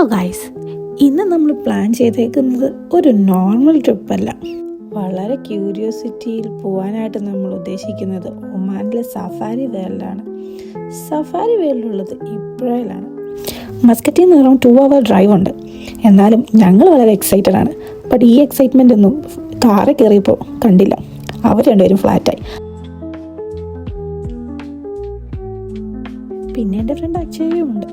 Hello guys, ഇന്ന് നമ്മൾ plan ചെയ്തേക്കുന്നത് ഒരു നോർമൽ ട്രിപ്പല്ല. വളരെ ക്യൂരിയോസിറ്റിയിൽ പോകാനായിട്ട് നമ്മൾ ഉദ്ദേശിക്കുന്നത് ഒമാനിലെ സഫാരി വേൾഡാണ്. സഫാരി വേൾഡുള്ളത് ഇബ്രയിലാണ്. മസ്കറ്റിൽ നിന്ന് അറൗണ്ട് 2 hour ഡ്രൈവ് ഉണ്ട്. എന്നാലും ഞങ്ങൾ വളരെ എക്സൈറ്റഡ് ആണ്. ബട്ട് ഈ എക്സൈറ്റ്മെൻ്റ് ഒന്നും കാറിൽ കയറിയപ്പോൾ കണ്ടില്ല. അവർ രണ്ടുപേരും ഫ്ലാറ്റായി. പിന്നെ എൻ്റെ ഫ്രണ്ട് അക്ഷയും ഉണ്ട്.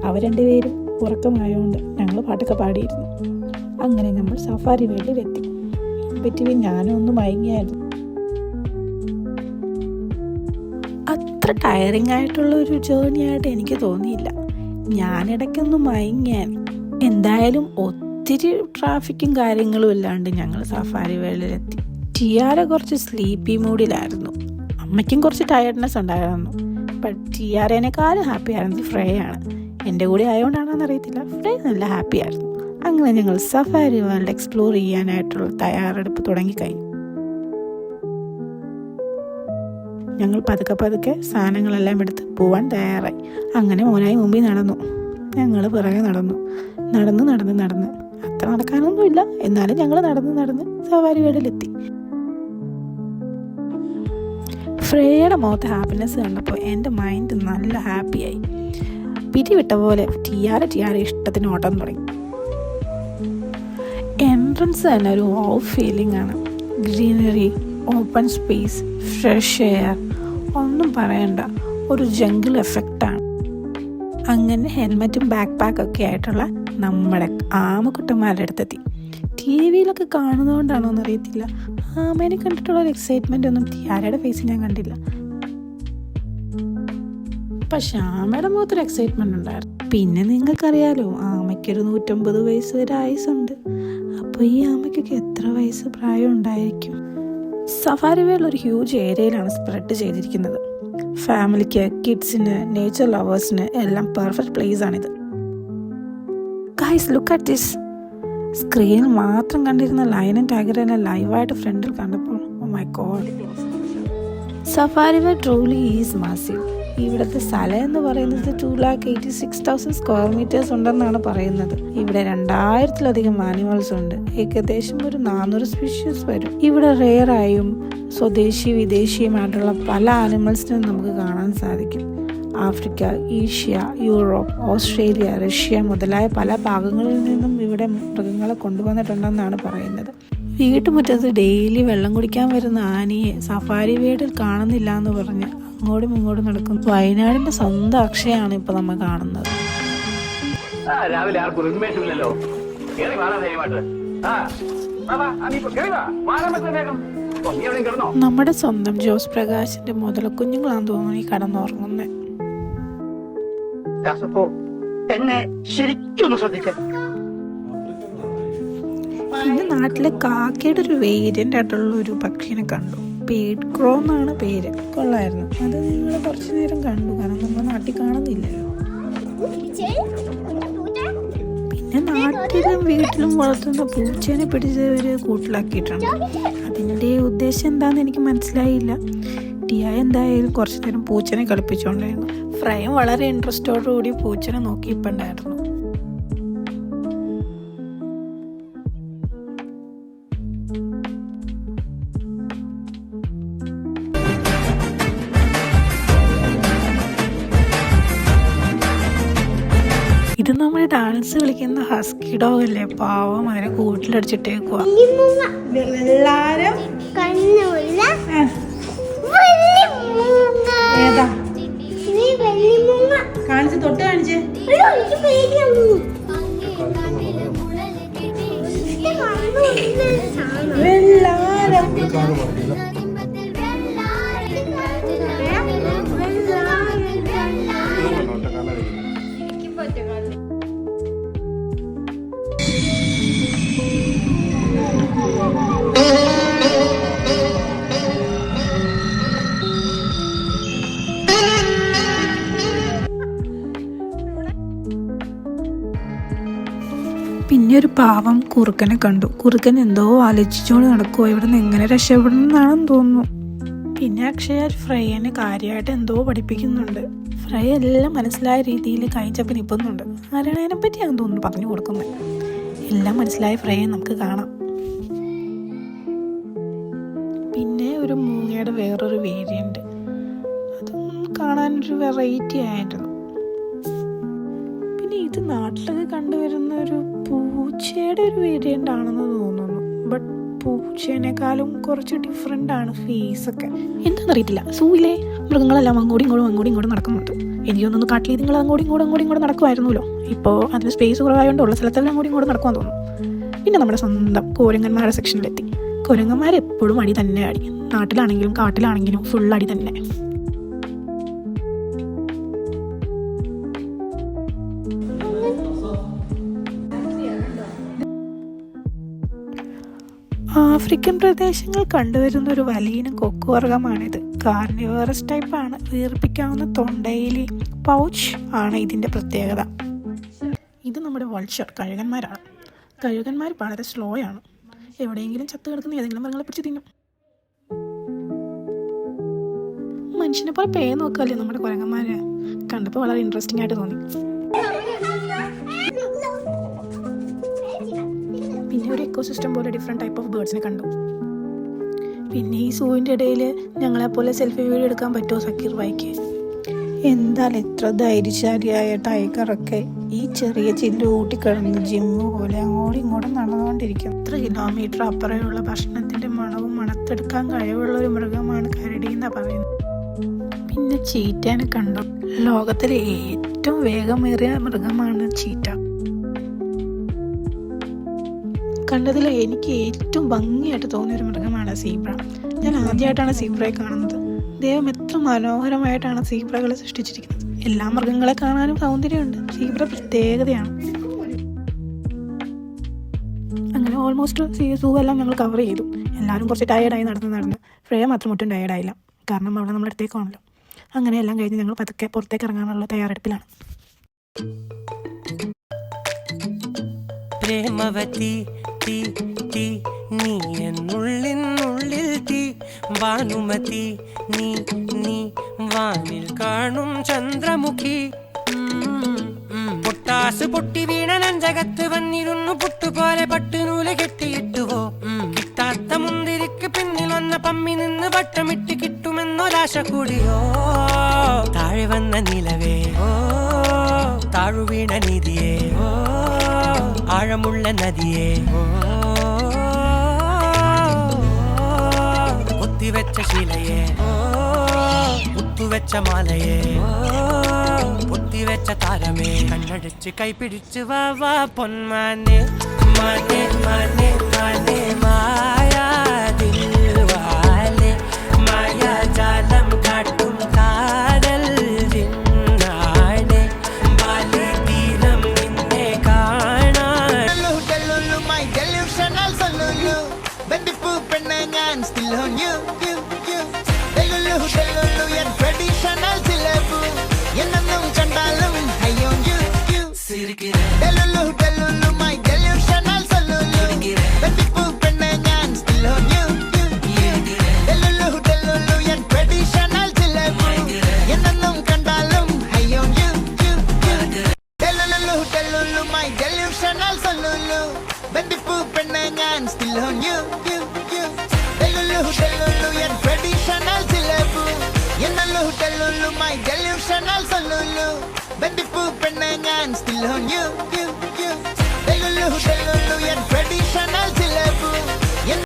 അവർ രണ്ടുപേരും ഉറക്കമായതുകൊണ്ട് ഞങ്ങൾ പാട്ടൊക്കെ പാടിയിരുന്നു. അങ്ങനെ നമ്മൾ സഫാരി വേൾഡിലെത്തി. ബിറ്റ്വീൻ ഞാനും ഒന്ന് മയങ്ങിയായിരുന്നു. അത്ര ടയറിങ് ആയിട്ടുള്ള ഒരു ജേർണി ആയിട്ട് എനിക്ക് തോന്നിയില്ല. ഞാനിടയ്ക്കൊന്ന് മയങ്ങിയായിരുന്നു. എന്തായാലും ഒത്തിരി ട്രാഫിക്കും കാര്യങ്ങളും ഇല്ലാണ്ട് ഞങ്ങൾ സഫാരി വേൾഡിലെത്തി. ടിയാര കുറച്ച് സ്ലീപ്പി മൂഡിലായിരുന്നു. അമ്മയ്ക്കും കുറച്ച് ടയർഡ്നെസ് ഉണ്ടായിരുന്നു. ബട്ട് ടിയാരേനേക്കാളും ഹാപ്പി ആയിരുന്നത് ഫ്രേയാണ്. എൻ്റെ കൂടെ ആയതുകൊണ്ടാണെന്ന് അറിയത്തില്ല, ഫ്രേ നല്ല ഹാപ്പി ആയിരുന്നു. അങ്ങനെ ഞങ്ങൾ സഫാരി വേൾഡ് എക്സ്പ്ലോർ ചെയ്യാനായിട്ടുള്ള തയ്യാറെടുപ്പ് തുടങ്ങിക്കഴിഞ്ഞു. ഞങ്ങൾ പതുക്കെ സാധനങ്ങളെല്ലാം എടുത്ത് പോവാൻ തയ്യാറായി. അങ്ങനെ മോനായി മുമ്പിൽ നടന്നു, ഞങ്ങൾ പിറകെ നടന്ന് അത്ര നടക്കാനൊന്നുമില്ല, എന്നാലും ഞങ്ങൾ നടന്ന് സഫാരി വേൾഡിലെത്തി. ഫ്രേയുടെ മുഖത്തെ ഹാപ്പിനെസ് കണ്ടപ്പോൾ എൻ്റെ മൈൻഡ് നല്ല ഹാപ്പിയായി. പിരിവിട്ട പോലെ ടിയാര ഇഷ്ടത്തിന് ഓട്ടം തുടങ്ങി. എൻട്രൻസ് തന്നെ ഒരു ഓഫ് ഫീലിംഗ് ആണ്. Greenery, open space, fresh air, ഒന്നും പറയണ്ട, ഒരു ജംഗിൾ എഫക്റ്റാണ്. അങ്ങനെ ഹെൽമെറ്റും ബാക്ക് പാക്കൊക്കെ ആയിട്ടുള്ള നമ്മുടെ ആമക്കുട്ടന്മാരുടെ അടുത്തെത്തി. ടി വിയിലൊക്കെ കാണുന്നതുകൊണ്ടാണോ എന്നറിയത്തില്ല, ആമേനെ കണ്ടിട്ടുള്ള ഒരു എക്സൈറ്റ്മെൻ്റ് ഒന്നും ടിയാരയുടെ ഫേസിൽ ഞാൻ കണ്ടില്ല. പക്ഷെ ആമയുടെ മുഖത്തൊരു എക്സൈറ്റ്മെൻ്റ് ഉണ്ടായിരുന്നു. പിന്നെ നിങ്ങൾക്കറിയാലോ, ആമയ്ക്കൊരു 150 വയസ്സ് വരെ ആയുസുണ്ട്. അപ്പോൾ ഈ ആമയ്ക്കൊക്കെ എത്ര വയസ്സ് പ്രായം ഉണ്ടായിരിക്കും? സഫാരി വേൾഡ് ഒരു ഹ്യൂജ് ഏരിയയിലാണ് സ്പ്രെഡ് ചെയ്തിരിക്കുന്നത്. ഫാമിലിക്ക്, കിഡ്സിന്, നേച്ചർ ലവേഴ്സിന് എല്ലാം പെർഫെക്റ്റ് പ്ലേസ് ആണിത്. Guys, look at this. സ്ക്രീനിൽ മാത്രം കണ്ടിരുന്ന ലയൺ ആൻഡ് ടൈഗറിനെ ലൈവായിട്ട് ഫ്രണ്ടിൽ കണ്ടപ്പോൾ oh my god. Safari world truly is massive. ഇവിടുത്തെ സ്ഥലം എന്ന് പറയുന്നത് 2,86,000 സ്ക്വയർ മീറ്റേഴ്സ് ഉണ്ടെന്നാണ് പറയുന്നത്. ഇവിടെ 2000-ലധികം ആനിമൽസ് ഉണ്ട്. ഏകദേശം ഒരു 400 സ്പീഷീസ് വരും. ഇവിടെ റെയറായും സ്വദേശി വിദേശിയുമായിട്ടുള്ള പല ആനിമൽസിനും നമുക്ക് കാണാൻ സാധിക്കും. Africa, Asia, Europe, Australia, Russia മുതലായ പല ഭാഗങ്ങളിൽ നിന്നും ഇവിടെ മൃഗങ്ങളെ കൊണ്ടുവന്നിട്ടുണ്ടെന്നാണ് പറയുന്നത്. വീട്ടുമുറ്റത്ത് ഡെയിലി വെള്ളം കുടിക്കാൻ വരുന്ന ആനയെ സഫാരി വേൾഡിൽ കാണുന്നില്ല എന്ന് പറഞ്ഞ് അങ്ങോട്ടും ഇങ്ങോട്ടും നടക്കും. വയനാടിന്റെ സ്വന്തം അക്ഷയാണ് ഇപ്പൊ നമ്മൾ കാണുന്നത്. നമ്മുടെ സ്വന്തം ജോസ് പ്രകാശിന്റെ മുതലക്കുഞ്ഞുങ്ങളാന്ന് തോന്നുന്നു ഈ കടന്നുറങ്ങുന്നത്. പിന്നെ നാട്ടിലെ കാക്കയുടെ ഒരു വേരിയന്റ് ആയിട്ടുള്ള ഒരു പക്ഷിനെ കണ്ടു. പേഡ് ക്രോ എന്നാണ് പേര്. കൊള്ളായിരുന്നു. അത് നിങ്ങൾ കുറച്ചു നേരം കണ്ടു, കാരണം നമ്മുടെ നാട്ടിൽ കാണുന്നില്ലല്ലോ. പിന്നെ നാട്ടിലും വീട്ടിലും വളർത്തുന്ന പൂച്ചേനെ പിടിച്ചവര് കൂട്ടിലാക്കിയിട്ടുണ്ട്. അതിൻ്റെ ഉദ്ദേശം എന്താണെന്ന് എനിക്ക് മനസ്സിലായില്ല. ടിയ എന്തായാലും കുറച്ചു നേരം പൂച്ചനെ കളിപ്പിച്ചുകൊണ്ടായിരുന്നു. ഫ്രൈയും വളരെ ഇൻട്രസ്റ്റോടുകൂടി പൂച്ചനെ നോക്കിയിട്ടുണ്ടായിരുന്നു. ഇത് നമ്മുടെ ഡാൻസ് കളിക്കുന്ന ഹസ്കി ഡോഗ് അല്ലേ, പാവം, അതിനെ കൂട്ടിലടിച്ചിട്ടേക്കുവാ. കാണിച്ച് തൊട്ട് കാണിച്ചേ. പിന്നെ ഒരു പാവം കുറുക്കനെ കണ്ടു. കുറുക്കൻ എന്തോ ആലോചിച്ചുകൊണ്ട് നടക്കുമോ, ഇവിടെ നിന്ന് എങ്ങനെ രക്ഷപ്പെടണമെന്നാണെന്ന് തോന്നുന്നു. പിന്നെ അക്ഷയ ഫ്രൈനെ കാര്യമായിട്ട് എന്തോ പഠിപ്പിക്കുന്നുണ്ട്. ഫ്രൈ എല്ലാം മനസ്സിലായ രീതിയിൽ കൈച്ചപ്പി നിൽക്കുന്നുണ്ട്. ആരാണതിനെ പറ്റിയാണെന്ന് തോന്നുന്നു പറഞ്ഞു കൊടുക്കുന്നത്. എല്ലാം മനസ്സിലായ ഫ്രൈ നമുക്ക് കാണാം. പിന്നെ ഒരു മൂങ്ങയുടെ വേറൊരു വേരിയൻറ്റ്, അതും കാണാനൊരു വെറൈറ്റി ആയിരുന്നു. പിന്നെ ഇത് നാട്ടിലൊക്കെ കണ്ടുവരുന്ന ഒരു പൂച്ചയുടെ ഒരു വേരിയൻ്റ് ആണെന്ന് തോന്നുന്നു. ബട്ട് പൂച്ചേനേക്കാളും കുറച്ച് ഡിഫറെൻ്റ് ആണ് ഫേസൊക്കെ. എന്താണെന്നറിയത്തില്ല. സൂയിലെ മൃഗങ്ങളെല്ലാം അങ്ങോട്ടും ഇങ്ങോട്ടും നടക്കുന്നുണ്ട്. എനിക്കൊന്നൊന്ന് കാട്ടിൽ നിങ്ങൾ അങ്ങോട്ടും ഇങ്ങോട്ടും നടക്കുമായിരുന്നല്ലോ. ഇപ്പോൾ അതിന് സ്പേസ് കുറവായതുകൊണ്ട് ഉള്ള സ്ഥലത്തെല്ലാം അങ്ങോട്ടും ഇങ്ങോട്ടും നടക്കുവാൻ തോന്നുന്നു. പിന്നെ നമ്മുടെ സ്വന്തം കുരങ്ങന്മാരുടെ സെക്ഷനിലെത്തി. കുരങ്ങന്മാരെപ്പോഴും അടി തന്നെ അടി. നാട്ടിലാണെങ്കിലും കാട്ടിലാണെങ്കിലും ഫുൾ അടി തന്നെ. ആഫ്രിക്കൻ പ്രദേശങ്ങൾ കണ്ടുവരുന്ന ഒരു വലിയ കൊക്കുവർഗമാണിത്. കാർണിവറസ് ടൈപ്പാണ്. വീർപ്പിക്കാവുന്ന തൊണ്ടയിലെ പൗച്ച് ആണ് ഇതിൻ്റെ പ്രത്യേകത. ഇത് നമ്മുടെ വൾച്ചർ കഴുകന്മാരാണ്. കഴുകന്മാർ വളരെ സ്ലോ ആണ്. എവിടെയെങ്കിലും ചത്തു കിടക്കുന്ന ഏതെങ്കിലും മൃഗങ്ങളെ പിടിച്ച് തിന്നും. മനുഷ്യനെ പോലെ പേ നോക്കാമല്ലേ നമ്മുടെ കുരങ്ങന്മാരെ. കണ്ടപ്പോൾ വളരെ ഇൻട്രസ്റ്റിംഗ് ആയിട്ട് തോന്നി. പിന്നെ ഒരു എക്കോസിസ്റ്റം പോലെ ഡിഫറെൻറ്റ് ടൈപ്പ് ഓഫ് ബേർഡ്സിനെ കണ്ടു. പിന്നെ ഈ സൂവിൻ്റെ ഇടയിൽ ഞങ്ങളെപ്പോലെ സെൽഫി വീഡിയോ എടുക്കാൻ പറ്റുമോ സക്കീർ ഭായിക്ക്? എന്തായാലും എത്ര ധൈര്യശാലിയായ ടൈഗറൊക്കെ ഈ ചെറിയ ചില്ല് ഊട്ടിക്കിടന്ന് ജിമ്മ് പോലെ അങ്ങോട്ടും ഇങ്ങോട്ടും നടന്നുകൊണ്ടിരിക്കും. 3 കിലോമീറ്റർ അപ്പുറമുള്ള ഭക്ഷണത്തിൻ്റെ മണവും മണത്തെടുക്കാൻ കഴിവുള്ള ഒരു മൃഗമാണ് കരടി എന്നാണ് പറയുന്നത്. പിന്നെ ചീറ്റാനെ കണ്ടു. ലോകത്തിലെ ഏറ്റവും വേഗമേറിയ മൃഗമാണ് ചീറ്റ. കണ്ടതിൽ എനിക്ക് ഏറ്റവും ഭംഗിയായിട്ട് തോന്നിയൊരു മൃഗമാണ് സീബ്ര. ഞാൻ ആദ്യമായിട്ടാണ് സീബ്രയെ കാണുന്നത്. ദൈവം എത്ര മനോഹരമായിട്ടാണ് സീബ്രകളെ സൃഷ്ടിച്ചിരിക്കുന്നത്. എല്ലാ മൃഗങ്ങളെ കാണാനും സൗന്ദര്യമുണ്ട്. സീബ്ര പ്രത്യേകതയാണ്. അങ്ങനെ ഓൾമോസ്റ്റ് സൂ എല്ലാം ഞങ്ങൾ കവർ ചെയ്തു. എല്ലാവരും കുറച്ച് ടയേർഡായി നടന്ന് ഫ്രേയ മാത്രം ഒട്ടും ടയേർഡായില്ല. കാരണം അവിടെ നമ്മുടെ അടുത്തേക്കാണല്ലോ. അങ്ങനെ എല്ലാം കഴിഞ്ഞ് ഞങ്ങൾ പതുക്കെ പുറത്തേക്ക് ഇറങ്ങാനുള്ള തയ്യാറെടുപ്പിലാണ്. പ്രേമവതി തീ തീ നീ എന്നുള്ളിനുള്ളിൽ തീ ഭാനുമതി നീ നീ വാനിൽ കാണും ചന്ദ്രമുഖി. പൊട്ടാസ് പൊട്ടി വീണ നെഞ്ചകത്ത് വന്നിരുന്നു പുട്ടുപോലെ പട്ടുനൂല് കെട്ടിയിട്ടുവോ. കിട്ടാത്ത മുന്തിരിക്ക് പിന്നിൽ വന്ന പമ്മി നിന്ന് വട്ടമിട്ട് കിട്ടുമെന്നൊരാശ കൂടിയോ. താഴെ വന്ന നിലവേ ഓ താഴുവീണ നിധിയേ ഓ ആഴമുള്ള നദിയേ ഓ ഒത്തിവെച്ച ശിലയെ ഓ ഉത്തുവെച്ച മാലയെ ഓ പൊത്തിവെച്ച താരമേ കണ്ണടിച്ച് കൈപിടിച്ച് വാ വാ പൊന്മാനെ മാനെ മാനെ മാനെ മായാ ദിൽവാലെ മായാ ജാലം കാട്ടും കാടൽ ജിന്നാനെ ബാലി തീരം നിന്നെ കാണാൻ my delusional solution ബന്ദിപ്പൂ പെണ്ണെ ഞാൻ still on you delulu yan traditional സിലബു എന്നും കണ്ടാലും I on you delulu my delusional solution ബന്ദിപ്പൂ പെണ്ണെ ഞാൻ still on you delulu yan traditional സിലബു എന്നും കണ്ടാലും I on you delulu my delusional solution ബന്ദിപ്പൂ പെണ്ണെ ഞാൻ still on you delulu yan traditional സിലബു delulu my delusional solution ബന്ദിപ്പൂ പെണ്ണെ ഞാൻ still on you